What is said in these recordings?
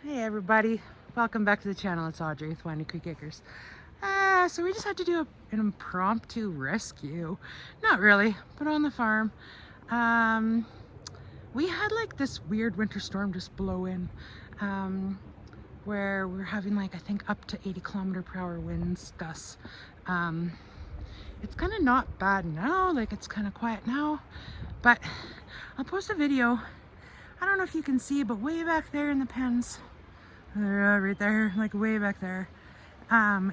Hey everybody, welcome back to the channel. It's Audrey with Windy Creek Acres. So we just had to do an impromptu rescue. Not really, but on the farm. We had like this weird winter storm just blow in, where we're having like, I think up to 80km/h winds, gusts. It's kind of not bad now, like it's kind of quiet now, but I'll post a video. I don't know if you can see, but way back there in the pens, right there, like way back there,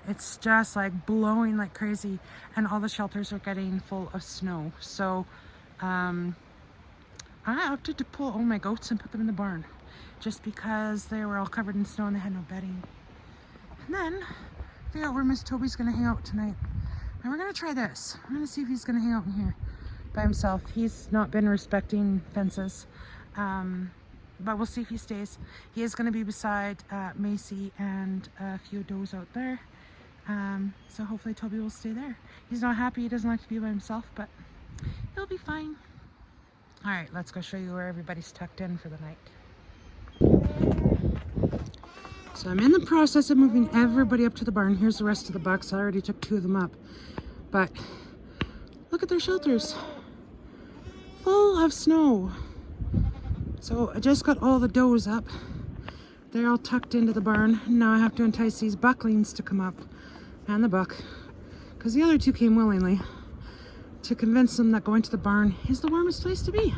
it's just like blowing like crazy, and all the shelters are getting full of snow. So I opted to pull all my goats and put them in the barn just because they were all covered in snow and they had no bedding. And then figure out where Miss Toby's gonna hang out tonight, and we're gonna try this. I'm gonna see if he's gonna hang out in here by himself. He's not been respecting fences, but we'll see if he stays. He is going to be beside Macy and a few does out there, so hopefully Toby will stay there. He's not happy, he doesn't like to be by himself, but he'll be fine. All right, let's go show you where everybody's tucked in for the night. So I'm in the process of moving everybody up to the barn. Here's the rest of the bucks. I already took 2 of them up, but look at their shelters, full of snow. So I just got all the does up. They're all tucked into the barn. Now I have to entice these bucklings to come up, and the buck, because the other 2 came willingly, to convince them that going to the barn is the warmest place to be.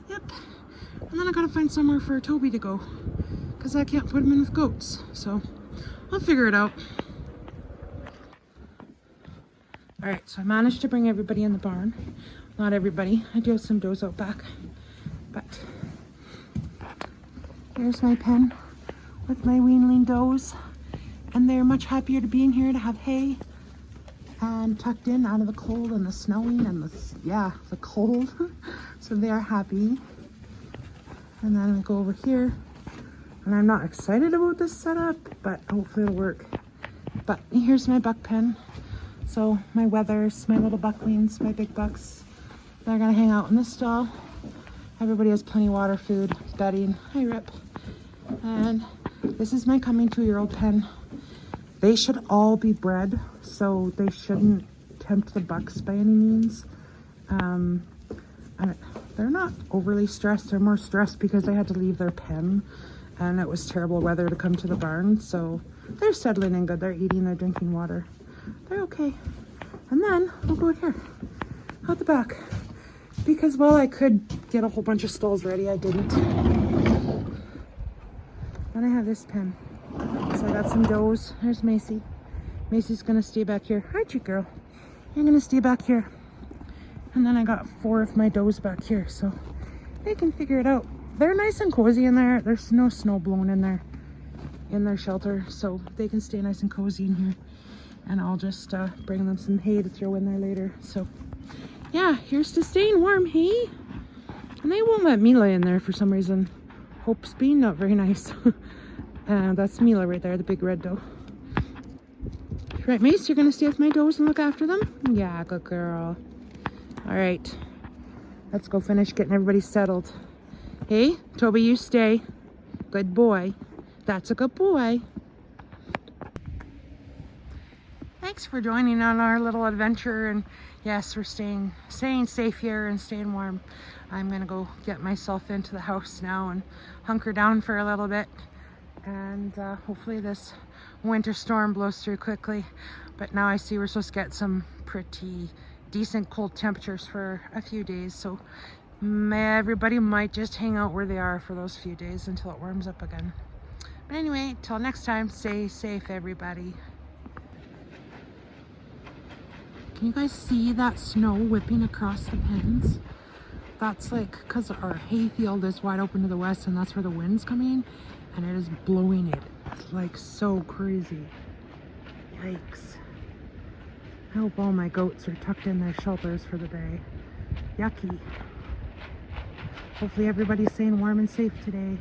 Yep. And then I gotta find somewhere for Toby to go, because I can't put him in with goats. So I'll figure it out. All right, so I managed to bring everybody in the barn. Not everybody. I do have some does out back, but here's my pen with my weanling does, and they're much happier to be in here to have hay and tucked in out of the cold and the snowing and the cold. So they are happy. And then I go over here, and I'm not excited about this setup, but hopefully it'll work. But here's my buck pen. So my wethers, my little bucklings, my big bucks, they're gonna hang out in this stall. Everybody has plenty of water, food, bedding. Hi, Rip. And this is my coming 2-year-old pen. They should all be bred, so they shouldn't tempt the bucks by any means. They're not overly stressed. They're more stressed because they had to leave their pen, and it was terrible weather to come to the barn. So they're settling in good. They're eating, they're drinking water. They're okay. And then we'll go here, out the back. Because while I could get a whole bunch of stalls ready, I didn't. Then I have this pen. So I got some does. There's Macy. Macy's gonna stay back here. Hi, cute girl. You're gonna stay back here. And then I got 4 of my does back here, so they can figure it out. They're nice and cozy in there. There's no snow blown in there, in their shelter, so they can stay nice and cozy in here. And I'll just bring them some hay to throw in there later. So yeah, here's to staying warm, hey? And they won't let Mila in there for some reason. Hope's being not very nice. That's Mila right there, the big red doe. Right, Mace, you're gonna stay with my does and look after them? Yeah, good girl. All right, let's go finish getting everybody settled. Hey, Toby, you stay. Good boy. That's a good boy. Thanks for joining on our little adventure, and yes, we're staying safe here and staying warm. I'm gonna go get myself into the house now and hunker down for a little bit, and hopefully this winter storm blows through quickly. But now I see we're supposed to get some pretty decent cold temperatures for a few days, so everybody might just hang out where they are for those few days until it warms up again. But anyway, till next time, stay safe, everybody. Can you guys see that snow whipping across the pens? That's like because our hay field is wide open to the west, and that's where the wind's coming, and it is blowing it. It's like so crazy. Yikes. I hope all my goats are tucked in their shelters for the day. Yucky. Hopefully everybody's staying warm and safe today.